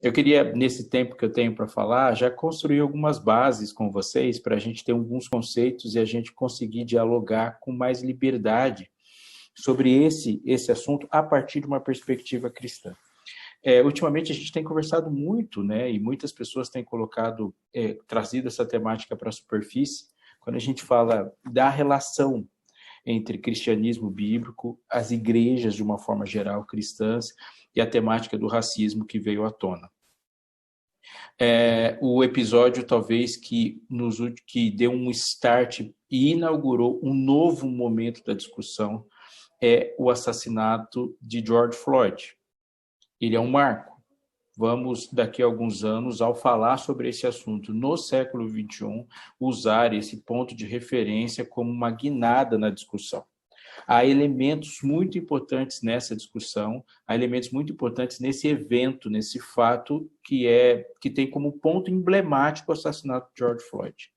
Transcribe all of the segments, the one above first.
Eu queria, nesse tempo que eu tenho para falar, já construir algumas bases com vocês para a gente ter alguns conceitos e a gente conseguir dialogar com mais liberdade sobre esse assunto a partir de uma perspectiva cristã. Ultimamente a gente tem conversado muito, né, e muitas pessoas têm trazido essa temática para a superfície, quando a gente fala da relação entre cristianismo bíblico, as igrejas de uma forma geral cristãs e a temática do racismo que veio à tona. O episódio talvez que deu um start e inaugurou um novo momento da discussão é o assassinato de George Floyd. Ele é um marco. Vamos, daqui a alguns anos, ao falar sobre esse assunto no século XXI, usar esse ponto de referência como uma guinada na discussão. Há elementos muito importantes nessa discussão, há elementos muito importantes nesse evento, nesse fato que tem como ponto emblemático o assassinato de George Floyd.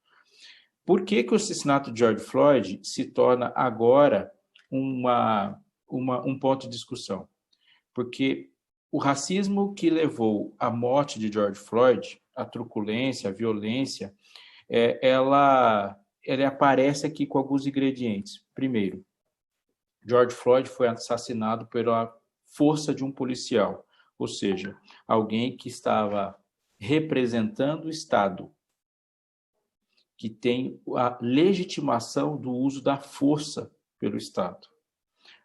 Por que o assassinato de George Floyd se torna agora um ponto de discussão? Porque o racismo que levou à morte de George Floyd, a truculência, a violência, ela aparece aqui com alguns ingredientes. Primeiro, George Floyd foi assassinado pela força de um policial, ou seja, alguém que estava representando o Estado, que tem a legitimação do uso da força pelo Estado.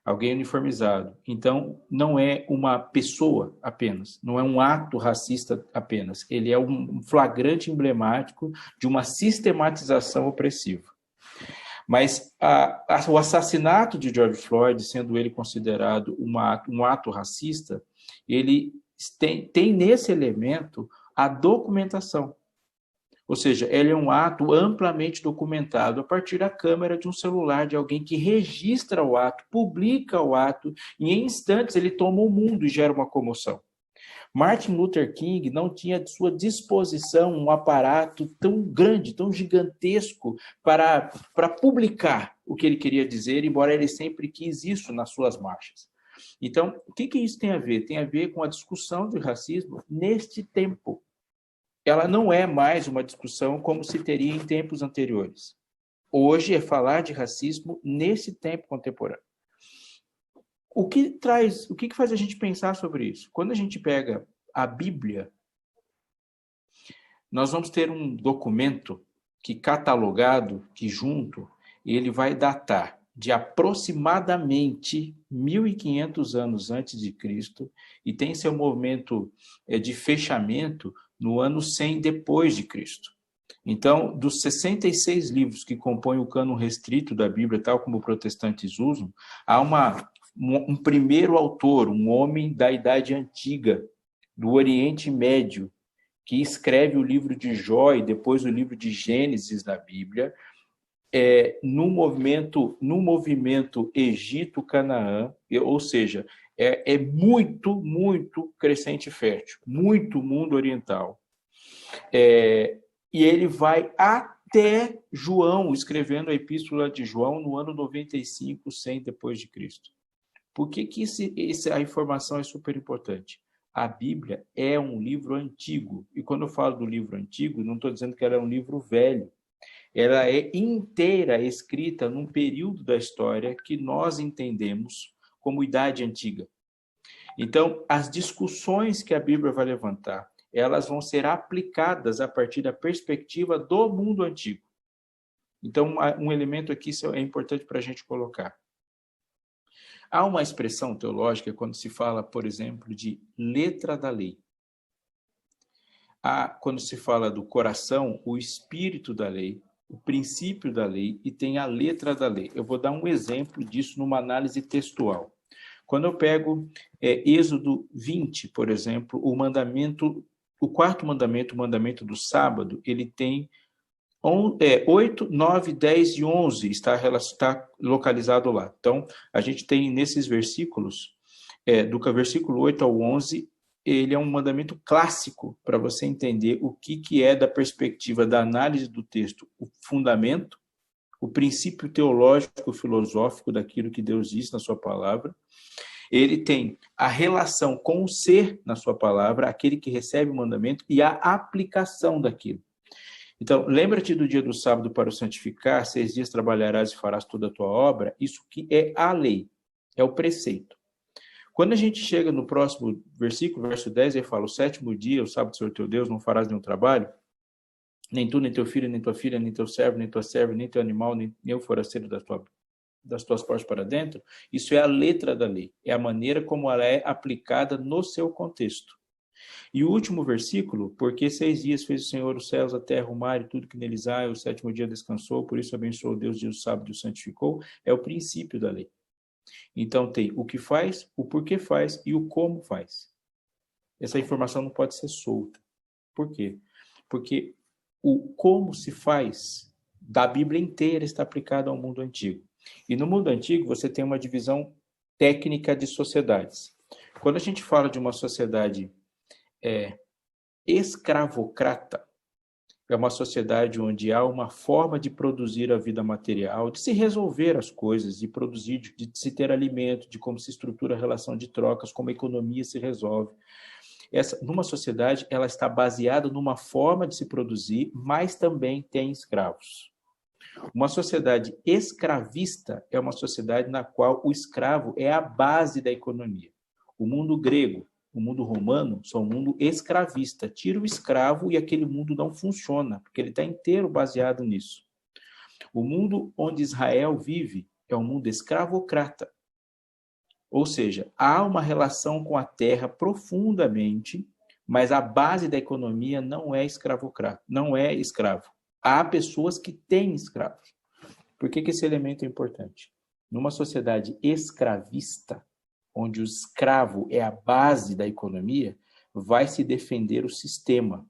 Alguém uniformizado. Então, não é uma pessoa apenas, não é um ato racista apenas, ele é um flagrante emblemático de uma sistematização opressiva. Mas o assassinato de George Floyd, sendo ele considerado um ato racista, ele tem nesse elemento a documentação. Ou seja, ele é um ato amplamente documentado a partir da câmera de um celular de alguém que registra o ato, publica o ato, e em instantes ele toma o mundo e gera uma comoção. Martin Luther King não tinha à sua disposição um aparato tão grande, tão gigantesco para publicar o que ele queria dizer, embora ele sempre quis isso nas suas marchas. Então, o que isso tem a ver? Tem a ver com a discussão de racismo neste tempo. Ela não é mais uma discussão como se teria em tempos anteriores. Hoje é falar de racismo nesse tempo contemporâneo. O que faz a gente pensar sobre isso? Quando a gente pega a Bíblia, nós vamos ter um documento que catalogado, que junto, ele vai datar de aproximadamente 1.500 anos antes de Cristo e tem seu momento de fechamento no ano 100 depois de Cristo. Então, dos 66 livros que compõem o cânon restrito da Bíblia, tal como protestantes usam, há um primeiro autor, um homem da Idade Antiga, do Oriente Médio, que escreve o livro de Jó e depois o livro de Gênesis na Bíblia, no movimento Egito-Canaã, ou seja, é muito, muito crescente fértil, muito mundo oriental. E ele vai até João, escrevendo a Epístola de João no ano 95, 100 depois de Cristo. Por que a informação é super importante? A Bíblia é um livro antigo, e quando eu falo do livro antigo, não estou dizendo que ela é um livro velho. Ela é inteira escrita num período da história que nós entendemos como Idade Antiga. Então, as discussões que a Bíblia vai levantar, elas vão ser aplicadas a partir da perspectiva do mundo antigo. Então, um elemento aqui é importante para a gente colocar. Há uma expressão teológica quando se fala, por exemplo, de letra da lei. Há, quando se fala do coração, o espírito da lei, o princípio da lei e tem a letra da lei. Eu vou dar um exemplo disso numa análise textual. Quando eu pego Êxodo 20, por exemplo, o quarto mandamento, o mandamento do sábado, ele tem 8, 9, 10 e 11, está localizado lá. Então, a gente tem nesses versículos, do versículo 8 ao 11, ele é um mandamento clássico para você entender o que é, da perspectiva da análise do texto, o fundamento, o princípio teológico, filosófico daquilo que Deus diz na sua palavra, Ele tem a relação com o ser na sua palavra, aquele que recebe o mandamento, e a aplicação daquilo. Então, lembra-te do dia do sábado para o santificar, 6 dias trabalharás e farás toda a tua obra. Isso que é a lei, é o preceito. Quando a gente chega no próximo versículo, verso 10, ele fala: o sétimo dia, o sábado do Senhor teu Deus, não farás nenhum trabalho, nem tu, nem teu filho, nem tua filha, nem teu servo, nem tua serva, nem teu animal, nem o forasteiro das tuas portas para dentro. Isso é a letra da lei, é a maneira como ela é aplicada no seu contexto. E o último versículo: porque 6 dias fez o Senhor os céus, a terra, o mar e tudo que neles há, e o sétimo dia descansou, por isso abençoou Deus, dia do sábado e o santificou, é o princípio da lei. Então tem o que faz, o porquê faz e o como faz. Essa informação não pode ser solta. Por quê? Porque o como se faz da Bíblia inteira está aplicado ao mundo antigo. E no mundo antigo você tem uma divisão técnica de sociedades. Quando a gente fala de uma sociedade escravocrata, é uma sociedade onde há uma forma de produzir a vida material, de se resolver as coisas, de produzir, de se ter alimento, de como se estrutura a relação de trocas, como a economia se resolve. Numa sociedade, ela está baseada numa forma de se produzir, mas também tem escravos. Uma sociedade escravista é uma sociedade na qual o escravo é a base da economia. O mundo grego, o mundo romano, são um mundo escravista. Tira o escravo e aquele mundo não funciona, porque ele está inteiro baseado nisso. O mundo onde Israel vive é um mundo escravocrata. Ou seja, há uma relação com a terra profundamente, mas a base da economia não é escravocrata, não é escravo. Há pessoas que têm escravos. Por que esse elemento é importante? Numa sociedade escravista, onde o escravo é a base da economia, vai se defender o sistema.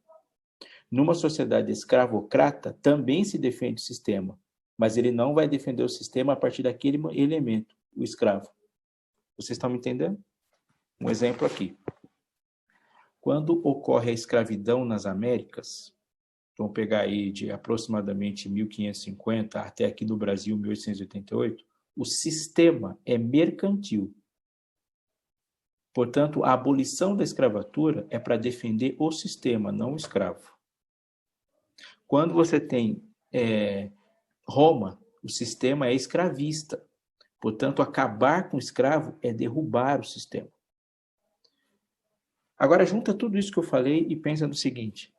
Numa sociedade escravocrata, também se defende o sistema, mas ele não vai defender o sistema a partir daquele elemento, o escravo. Vocês estão me entendendo? Um exemplo aqui. Quando ocorre a escravidão nas Américas, vamos pegar aí de aproximadamente 1550 até aqui no Brasil, 1888, o sistema é mercantil. Portanto, a abolição da escravatura é para defender o sistema, não o escravo. Quando você tem Roma, o sistema é escravista. Portanto, acabar com o escravo é derrubar o sistema. Agora, junta tudo isso que eu falei e pensa no seguinte.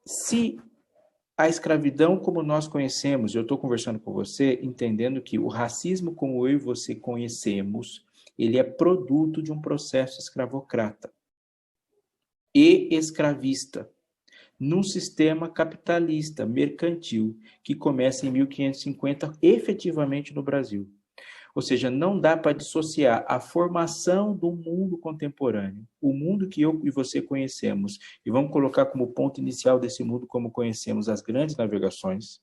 Se a escravidão como nós conhecemos, eu estou conversando com você, entendendo que o racismo como eu e você conhecemos, ele é produto de um processo escravocrata e escravista, num sistema capitalista, mercantil, que começa em 1550, efetivamente no Brasil. Ou seja, não dá para dissociar a formação do mundo contemporâneo, o mundo que eu e você conhecemos, e vamos colocar como ponto inicial desse mundo como conhecemos as grandes navegações.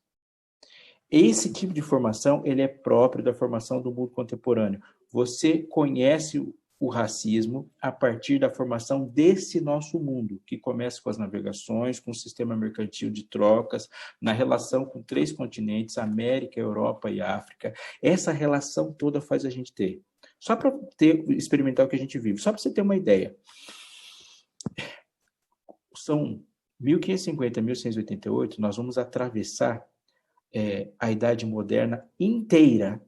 Esse tipo de formação, ele é próprio da formação do mundo contemporâneo. Você conhece o racismo a partir da formação desse nosso mundo, que começa com as navegações, com o sistema mercantil de trocas, na relação com 3 continentes, América, Europa e África. Essa relação toda faz a gente ter. Só para experimentar o que a gente vive, só para você ter uma ideia. São 1550 a 1688, nós vamos atravessar a Idade Moderna inteira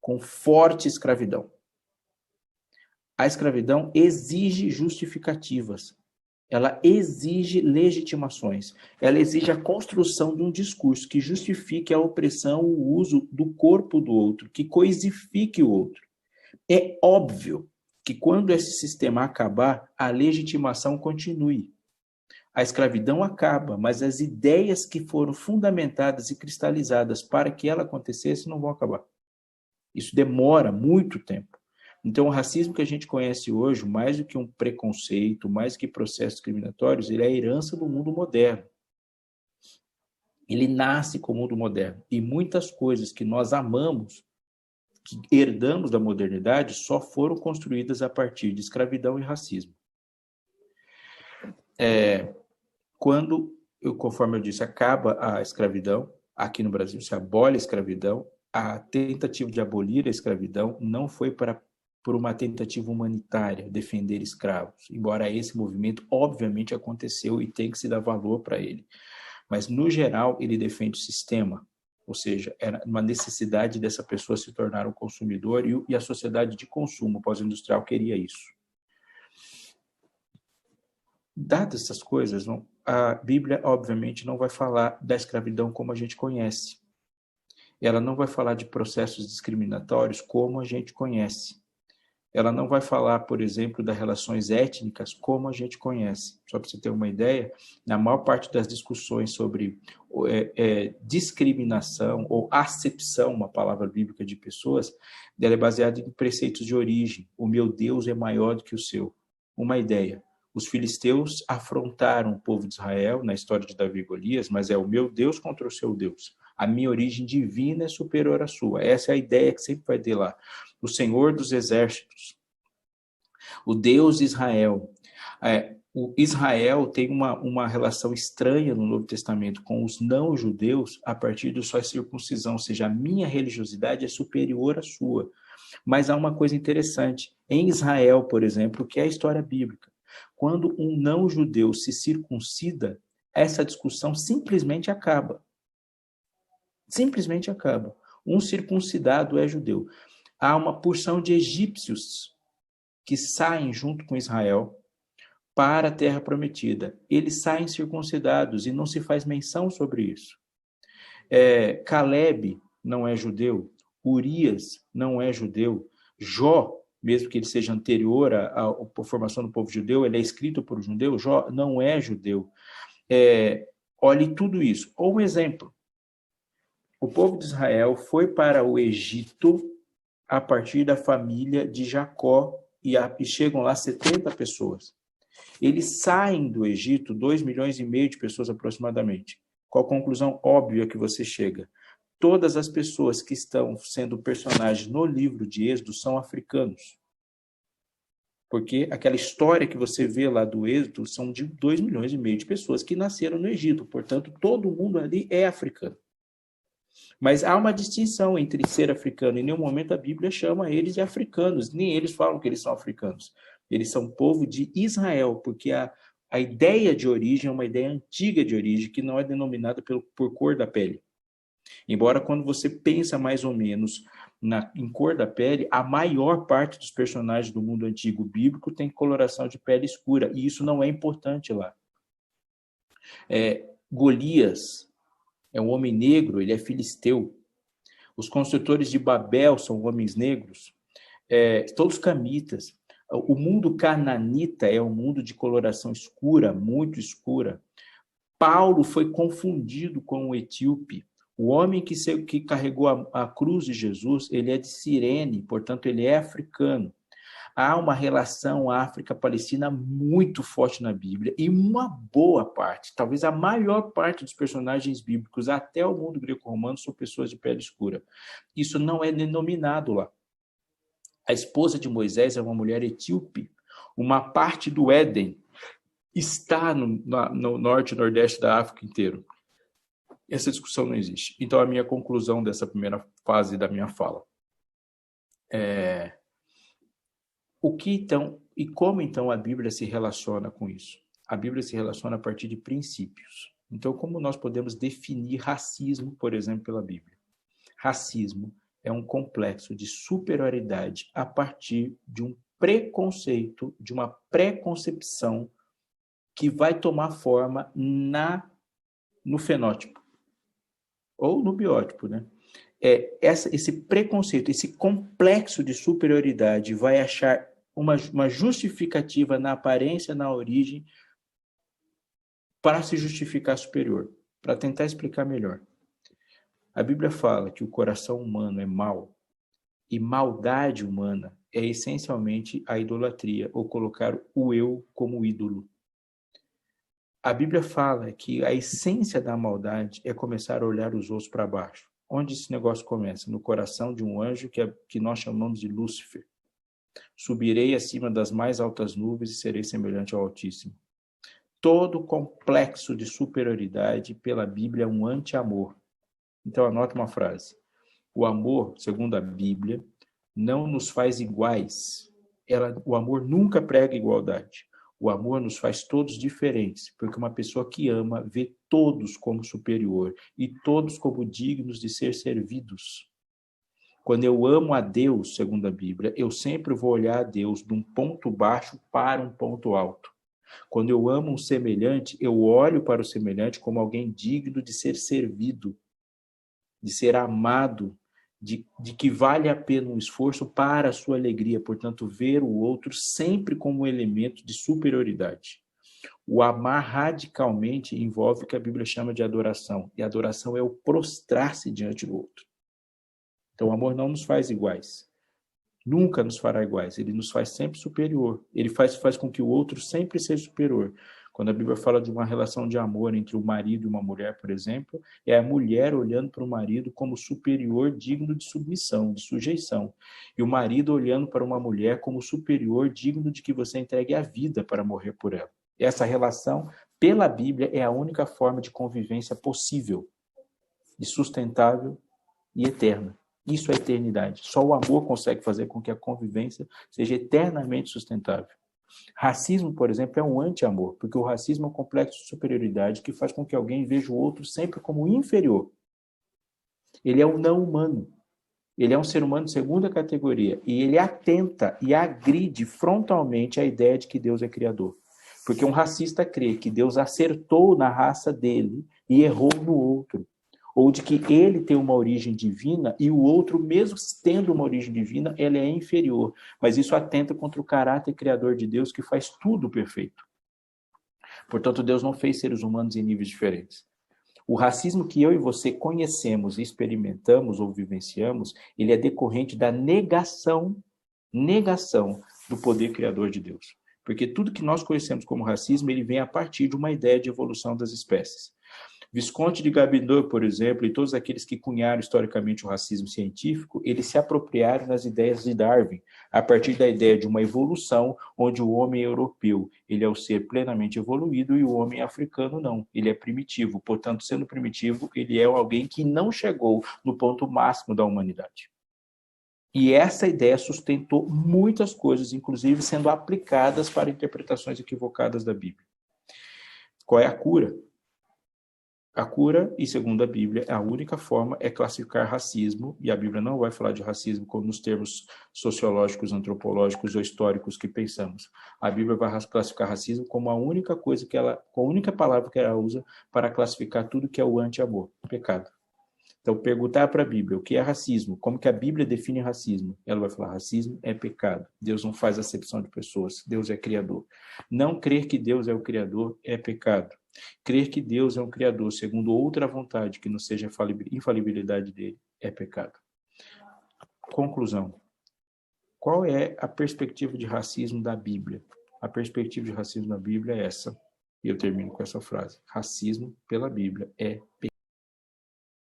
com forte escravidão. A escravidão exige justificativas, ela exige legitimações, ela exige a construção de um discurso que justifique a opressão, o uso do corpo do outro, que coisifique o outro. É óbvio que quando esse sistema acabar, a legitimação continue. A escravidão acaba, mas as ideias que foram fundamentadas e cristalizadas para que ela acontecesse não vão acabar. Isso demora muito tempo. Então, o racismo que a gente conhece hoje, mais do que um preconceito, mais do que processos discriminatórios, ele é a herança do mundo moderno. Ele nasce com o mundo moderno. E muitas coisas que nós amamos, que herdamos da modernidade, só foram construídas a partir de escravidão e racismo. Quando, conforme eu disse, acaba a escravidão, aqui no Brasil se abole a escravidão, a tentativa de abolir a escravidão não foi para por uma tentativa humanitária, defender escravos. Embora esse movimento, obviamente, aconteceu e tem que se dar valor para ele. Mas, no geral, ele defende o sistema. Ou seja, era uma necessidade dessa pessoa se tornar um consumidor e a sociedade de consumo pós-industrial queria isso. Dadas essas coisas, a Bíblia, obviamente, não vai falar da escravidão como a gente conhece. Ela não vai falar de processos discriminatórios como a gente conhece. Ela não vai falar, por exemplo, das relações étnicas como a gente conhece. Só para você ter uma ideia, na maior parte das discussões sobre discriminação ou acepção, uma palavra bíblica de pessoas, ela é baseada em preceitos de origem. O meu Deus é maior do que o seu. Uma ideia. Os filisteus afrontaram o povo de Israel na história de Davi e Golias, mas é o meu Deus contra o seu Deus. A minha origem divina é superior à sua. Essa é a ideia que sempre vai ter lá. O Senhor dos Exércitos, o Deus de Israel. O Israel tem uma relação estranha no Novo Testamento com os não-judeus a partir da sua circuncisão, ou seja, a minha religiosidade é superior à sua. Mas há uma coisa interessante. Em Israel, por exemplo, que é a história bíblica, quando um não-judeu se circuncida, essa discussão simplesmente acaba. Simplesmente acaba. Um circuncidado é judeu. Há uma porção de egípcios que saem junto com Israel para a terra prometida. Eles saem circuncidados e não se faz menção sobre isso. Caleb não é judeu, Urias não é judeu, Jó, mesmo que ele seja anterior à formação do povo judeu, ele é escrito por um judeu, Jó não é judeu. Olhe tudo isso. Ou um exemplo, o povo de Israel foi para o Egito a partir da família de Jacó e chegam lá 70 pessoas. Eles saem do Egito, 2,5 milhões de pessoas aproximadamente. Qual a conclusão óbvia que você chega? Todas as pessoas que estão sendo personagens no livro de Êxodo são africanos. Porque aquela história que você vê lá do Êxodo são de 2,5 milhões de pessoas que nasceram no Egito. Portanto, todo mundo ali é africano. Mas há uma distinção entre ser africano. Em nenhum momento a Bíblia chama eles de africanos. Nem eles falam que eles são africanos. Eles são povo de Israel, porque a ideia de origem é uma ideia antiga de origem, que não é denominada por cor da pele. Embora quando você pensa mais ou menos em cor da pele, a maior parte dos personagens do mundo antigo bíblico tem coloração de pele escura, e isso não é importante lá. Golias é um homem negro, ele é filisteu. Os construtores de Babel são homens negros, todos camitas. O mundo cananita é um mundo de coloração escura, muito escura. Paulo foi confundido com o etíope. O homem que carregou a cruz de Jesus, ele é de Cirene, portanto, ele é africano. Há uma relação África-Palestina muito forte na Bíblia, e uma boa parte, talvez a maior parte dos personagens bíblicos, até o mundo greco-romano, são pessoas de pele escura. Isso não é denominado lá. A esposa de Moisés é uma mulher etíope. Uma parte do Éden está no norte e nordeste da África inteiro. Essa discussão não existe. Então, a minha conclusão dessa primeira fase da minha fala o que então, e como então a Bíblia se relaciona com isso? A Bíblia se relaciona a partir de princípios. Então, como nós podemos definir racismo, por exemplo, pela Bíblia? Racismo é um complexo de superioridade a partir de um preconceito, de uma preconcepção que vai tomar forma no fenótipo ou no biótipo, né? Esse preconceito, esse complexo de superioridade vai achar uma justificativa na aparência, na origem, para se justificar superior, para tentar explicar melhor. A Bíblia fala que o coração humano é mau, e maldade humana é essencialmente a idolatria, ou colocar o eu como ídolo. A Bíblia fala que a essência da maldade é começar a olhar os outros para baixo. Onde esse negócio começa? No coração de um anjo que nós chamamos de Lúcifer. Subirei acima das mais altas nuvens e serei semelhante ao Altíssimo. Todo complexo de superioridade pela Bíblia é um anti-amor. Então, anota uma frase. O amor, segundo a Bíblia, não nos faz iguais. O amor nunca prega igualdade. O amor nos faz todos diferentes, porque uma pessoa que ama vê todos como superior e todos como dignos de ser servidos. Quando eu amo a Deus, segundo a Bíblia, eu sempre vou olhar a Deus de um ponto baixo para um ponto alto. Quando eu amo um semelhante, eu olho para o semelhante como alguém digno de ser servido, de ser amado, de que vale a pena um esforço para a sua alegria. Portanto, ver o outro sempre como um elemento de superioridade. O amar radicalmente envolve o que a Bíblia chama de adoração. E adoração é o prostrar-se diante do outro. Então, o amor não nos faz iguais. Nunca nos fará iguais. Ele nos faz sempre superior. Ele faz com que o outro sempre seja superior. Quando a Bíblia fala de uma relação de amor entre um marido e uma mulher, por exemplo, é a mulher olhando para o marido como superior, digno de submissão, de sujeição. E o marido olhando para uma mulher como superior, digno de que você entregue a vida para morrer por ela. Essa relação, pela Bíblia, é a única forma de convivência possível, de sustentável e eterna. Isso é eternidade. Só o amor consegue fazer com que a convivência seja eternamente sustentável. Racismo, por exemplo, é um anti-amor, porque o racismo é um complexo de superioridade que faz com que alguém veja o outro sempre como inferior. Ele é um não humano. Ele é um ser humano de segunda categoria. E ele atenta e agride frontalmente a ideia de que Deus é criador. Porque um racista crê que Deus acertou na raça dele e errou no outro. Ou de que ele tem uma origem divina e o outro, mesmo tendo uma origem divina, ele é inferior. Mas isso atenta contra o caráter criador de Deus, que faz tudo perfeito. Portanto, Deus não fez seres humanos em níveis diferentes. O racismo que eu e você conhecemos, experimentamos ou vivenciamos, ele é decorrente da negação do poder criador de Deus. Porque tudo que nós conhecemos como racismo, ele vem a partir de uma ideia de evolução das espécies. Visconde de Gabindot, por exemplo, e todos aqueles que cunharam historicamente o racismo científico, eles se apropriaram das ideias de Darwin, a partir da ideia de uma evolução onde o homem europeu ele é o ser plenamente evoluído e o homem africano não, ele é primitivo. Portanto, sendo primitivo, ele é alguém que não chegou no ponto máximo da humanidade. E essa ideia sustentou muitas coisas, inclusive sendo aplicadas para interpretações equivocadas da Bíblia. Qual é a cura? A cura, e segundo a Bíblia, a única forma é classificar racismo, e a Bíblia não vai falar de racismo como nos termos sociológicos, antropológicos ou históricos que pensamos. A Bíblia vai classificar racismo como a única coisa que ela, com a única palavra que ela usa para classificar tudo que é o anti-amor, pecado. Então, perguntar para a Bíblia o que é racismo, como que a Bíblia define racismo, ela vai falar, racismo é pecado. Deus não faz acepção de pessoas, Deus é criador. Não crer que Deus é o criador é pecado. Crer que Deus é um criador segundo outra vontade, que não seja a infalibilidade dele, é pecado. Conclusão. Qual é a perspectiva de racismo da Bíblia? A perspectiva de racismo da Bíblia é essa. E eu termino com essa frase. Racismo, pela Bíblia, é pecado.